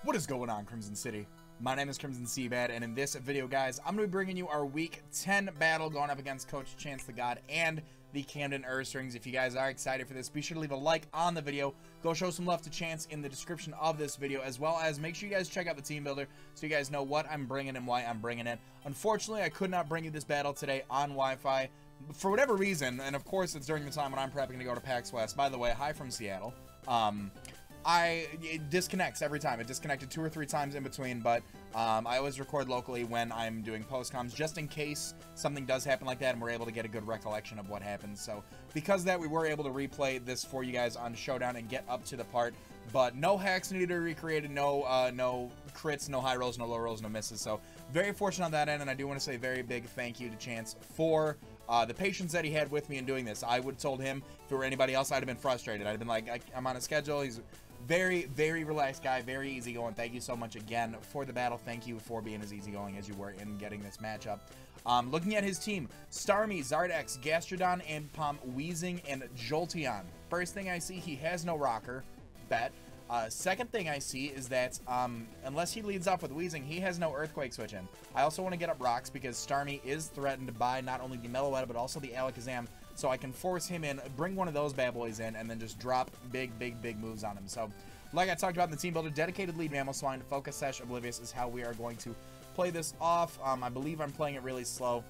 What is going on, Crimson City? My name is Crimson CBAD, and in this video, guys, I'm going to be bringing you our Week 10 battle going up against Coach Chance the God and the Camden Ursarings. If you guys are excited for this, be sure to leave a like on the video. Go show some love to Chance in the description of this video, as well as make sure you guys check out the team builder so you guys know what I'm bringing and why I'm bringing it. Unfortunately, I could not bring you this battle today on Wi-Fi for whatever reason, and of course, it's during the time when I'm prepping to go to PAX West. By the way, hi from Seattle. It disconnects every time. It disconnected 2 or 3 times in between, but I always record locally when I'm doing post-coms, just in case something does happen like that and we're able to get a good recollection of what happened. So because of that, we were able to replay this for you guys on Showdown and get up to the part, but no hacks needed to be recreated, no crits, no high rolls, no low rolls, no misses. So very fortunate on that end, and I do want to say a very big thank you to Chance for the patience that he had with me in doing this. I would have told him, if it were anybody else, I'd have been frustrated. I'd have been like, I'm on a schedule. He's very, very relaxed guy, very easygoing. Thank you so much again for the battle. Thank you for being as easygoing as you were in getting this matchup. Looking at his team, Starmie, Zardex, Gastrodon, Ambipom, Wheezing, and Jolteon. First thing I see, he has no rocker. Bet. Second thing I see is that unless he leads off with Wheezing, he has no Earthquake switch in. I also want to get up Rocks because Starmie is threatened by not only the Meloetta but also the Alakazam, so I can force him in, bring one of those bad boys in, and then just drop big moves on him. So, like I talked about in the team builder, dedicated lead Mamoswine, Focus Sash, Oblivious is how we are going to play this off. I believe I'm playing it really slow.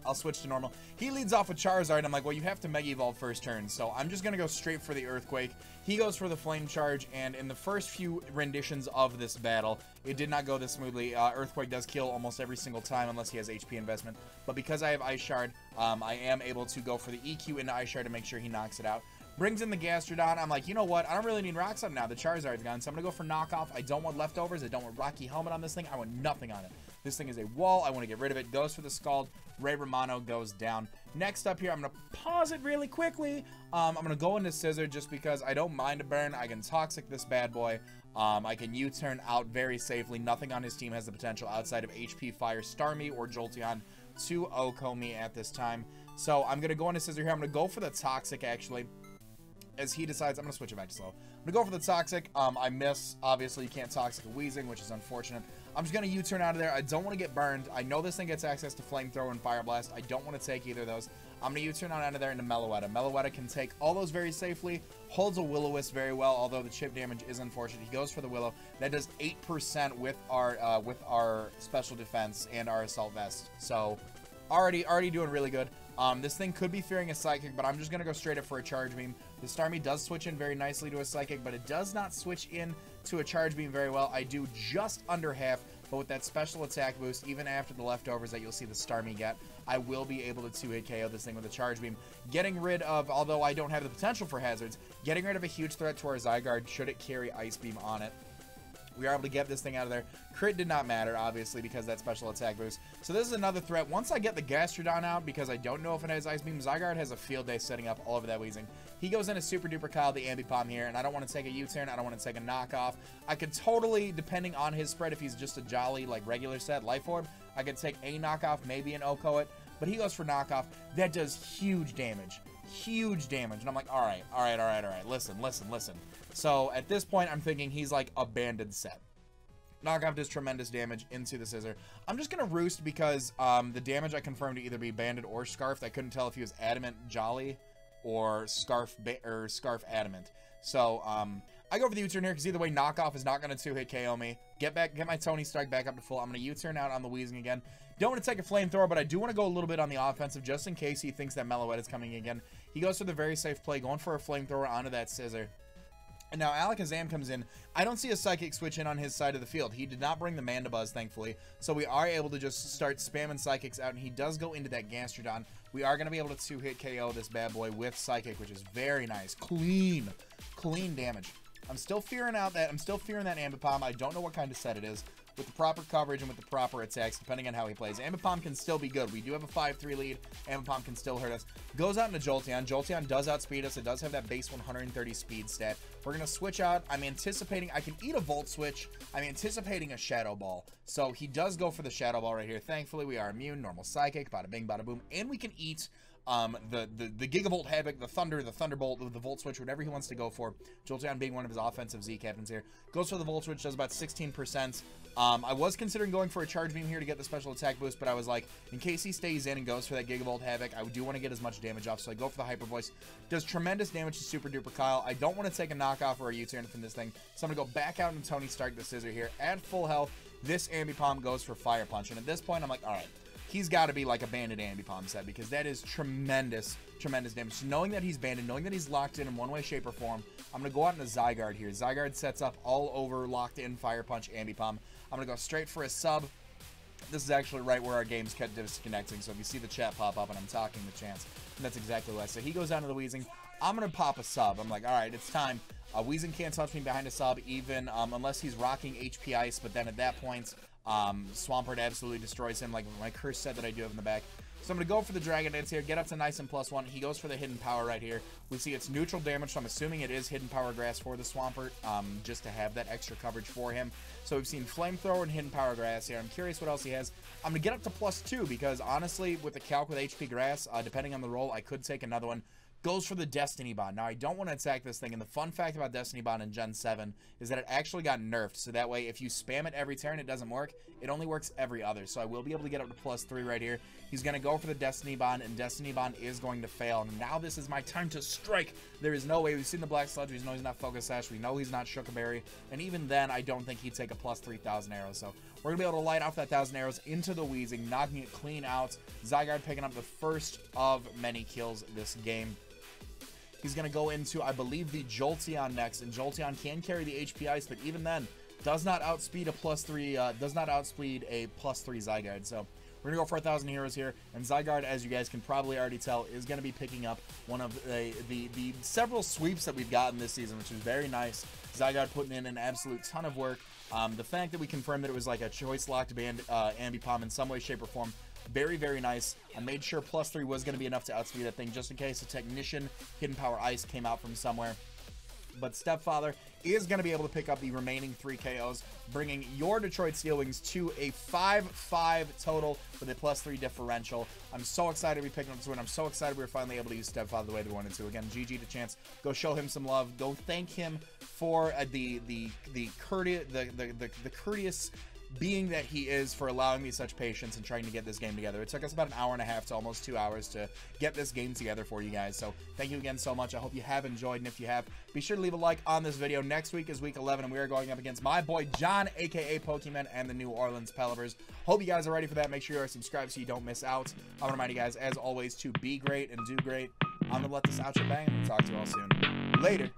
I'll switch to normal. He leads off with Charizard, and I'm like, well, you have to Mega Evolve first turn, so I'm just going to go straight for the Earthquake. He goes for the Flame Charge, and in the first few renditions of this battle, it did not go this smoothly. Earthquake does kill almost every single time unless he has HP investment, but because I have Ice Shard, I am able to go for the EQ into Ice Shard to make sure he knocks it out. Brings in the Gastrodon. I'm like, you know what? I don't really need Rocks up now. The Charizard's gone, so I'm going to go for Knockoff. I don't want Leftovers. I don't want Rocky Helmet on this thing. I want nothing on it. This thing is a wall. I want to get rid of it. Goes for the Scald. Ray Romano goes down. Next up here, I'm going to pause it really quickly. I'm going to go into Scissor just because I don't mind a burn. I can Toxic this bad boy. I can U-turn out very safely. Nothing on his team has the potential outside of HP Fire, Starmie, or Jolteon to OHKO me at this time. So I'm going to go into Scissor here. I'm going to go for the Toxic, actually. As he decides, I'm going to switch it back to slow. I'm going to go for the Toxic. I miss. Obviously, you can't Toxic a Wheezing, which is unfortunate. I'm just going to U-turn out of there. I don't want to get burned. I know this thing gets access to Flamethrower and Fire Blast. I don't want to take either of those. I'm going to U-turn out of there into Meloetta. Meloetta can take all those very safely. Holds a Will-O-Wisp very well, although the chip damage is unfortunate. He goes for the Willow. That does 8% with our special defense and our Assault Vest. So, already doing really good. This thing could be fearing a Psychic, but I'm just going to go straight up for a Charge Beam. The Starmie does switch in very nicely to a Psychic, but it does not switch in to a Charge Beam very well. I do just under half, but with that special attack boost, even after the leftovers that you'll see the Starmie get, I will be able to 2-hit KO this thing with a Charge Beam. Getting rid of, although I don't have the potential for hazards, getting rid of a huge threat to our Zygarde should it carry Ice Beam on it. We are able to get this thing out of there. Crit did not matter, obviously, because of that special attack boost. So this is another threat. Once I get the Gastrodon out, because I don't know if it has Ice Beam, Zygarde has a field day setting up all over that Wheezing. He goes into Super Duper Kyle, the Ambipom here, and I don't want to take a U-turn. I don't want to take a knockoff. I could totally, depending on his spread, if he's just a jolly, like, regular set Life Orb, I could take a knockoff, maybe an OHKO it, but he goes for knockoff. That does huge damage. Huge damage. And I'm like, all right. Listen. So at this point, I'm thinking he's like a banded set. Knockoff does tremendous damage into the Scissor. I'm just going to Roost because the damage I confirmed to either be Banded or Scarfed. I couldn't tell if he was Adamant Jolly or Scarf Adamant. So I go for the U-turn here because either way, Knockoff is not going to 2-hit KO me. Get my Tony Strike back up to full. I'm going to U-turn out on the Wheezing again. Don't want to take a Flamethrower, but I do want to go a little bit on the offensive just in case he thinks that Meloetta is coming again. He goes for the very safe play, going for a Flamethrower onto that Scissor. And now Alakazam comes in. I don't see a Psychic switch in on his side of the field. He did not bring the Mandibuzz, thankfully. So we are able to just start spamming Psychics out, and he does go into that Gastrodon. We are going to be able to 2-hit KO this bad boy with Psychic, which is very nice. Clean damage. I'm still fearing that Ambipom. I don't know what kind of set it is. With the proper coverage and with the proper attacks, depending on how he plays. Ambipom can still be good. We do have a 5-3 lead. Ambipom can still hurt us. Goes out into Jolteon. Jolteon does outspeed us. It does have that base 130 speed stat. We're going to switch out. I'm anticipating I can eat a Volt Switch. I'm anticipating a Shadow Ball. So he does go for the Shadow Ball right here. Thankfully, we are immune. Normal Psychic. Bada bing, bada boom. And we can eat the Gigavolt Havoc, the Thunder, the Thunderbolt, the Volt Switch, whatever he wants to go for. Jolteon being one of his offensive Z captains here. Goes for the Volt Switch, does about 16%. I was considering going for a Charge Beam here to get the special attack boost, but I was like, in case he stays in and goes for that Gigavolt Havoc, I do want to get as much damage off, so I go for the Hyper Voice. Does tremendous damage to Super Duper Kyle. I don't want to take a knockoff or a U-turn from this thing, so I'm going to go back out and Tony Stark the Scissor here. At full health, this Ambipom goes for Fire Punch, and at this point, I'm like, all right, he's got to be like a banded Ambipom set, because that is tremendous damage. So knowing that he's banded, knowing that he's locked in one way, shape, or form, I'm going to go out in a Zygarde here. Zygarde sets up all over locked in Fire Punch Ambipom. I'm going to go straight for a sub. This is actually right where our games kept disconnecting, so if you see the chat pop up and I'm talking the chance, that's exactly what I said. He goes down to the Weezing. I'm going to pop a sub. I'm like, all right, it's time. Weezing can't touch me behind a sub, even unless he's rocking HP Ice, but then at that point, Swampert absolutely destroys him, like my curse set that I do have in the back. So I'm going to go for the Dragon Dance here, get up to nice and +1. He goes for the Hidden Power right here. We see it's neutral damage, so I'm assuming it is Hidden Power Grass for the Swampert, just to have that extra coverage for him. So we've seen Flamethrower and Hidden Power Grass here. I'm curious what else he has. I'm going to get up to +2, because honestly, with the calc with HP Grass, depending on the roll, I could take another one. Goes for the Destiny Bond. Now, I don't want to attack this thing, and the fun fact about Destiny Bond in Gen 7 is that it actually got nerfed, so that way, if you spam it every turn, it doesn't work. It only works every other, so I will be able to get up to +3 right here. He's going to go for the Destiny Bond, and Destiny Bond is going to fail. And now this is my time to strike. There is no way. We've seen the Black Sludge. We know he's not Focus Sash. We know he's not Shuckleberry, and even then, I don't think he'd take a +3,000 arrows, so we're going to be able to light off that 1,000 arrows into the Weezing, knocking it clean out. Zygarde picking up the first of many kills this game. He's going to go into, I believe, the Jolteon next, and Jolteon can carry the HP Ice, but even then, does not outspeed a +3 Zygarde. So we're going to go for 1,000 heroes here, and Zygarde, as you guys can probably already tell, is going to be picking up one of the several sweeps that we've gotten this season, which is very nice. Zygarde putting in an absolute ton of work. The fact that we confirmed that it was like a choice-locked Ambipom in some way, shape, or form, very, very nice. I made sure +3 was going to be enough to outspeed that thing, just in case a Technician Hidden Power Ice came out from somewhere. But Stepfather is going to be able to pick up the remaining 3 KOs, bringing your Detroit Steel Wings to a 5-5 total with a +3 differential. I'm so excited to be picking up this win. I'm so excited we were finally able to use Stepfather the way we wanted to. Again, GG to Chance. Go show him some love. Go thank him for the courteous being that he is, for allowing me such patience and trying to get this game together. It took us about an hour and a half to almost 2 hours to get this game together for you guys. So thank you again so much. I hope you have enjoyed, and if you have, be sure to leave a like on this video. Next week is week 11, and we are going up against my boy John, aka Pokemon, and the New Orleans Pelipers. Hope you guys are ready for that. Make sure you are subscribed so you don't miss out. I want to remind you guys, as always, to be great and do great. I'm gonna let this outro bang, and we'll talk to you all soon. Later.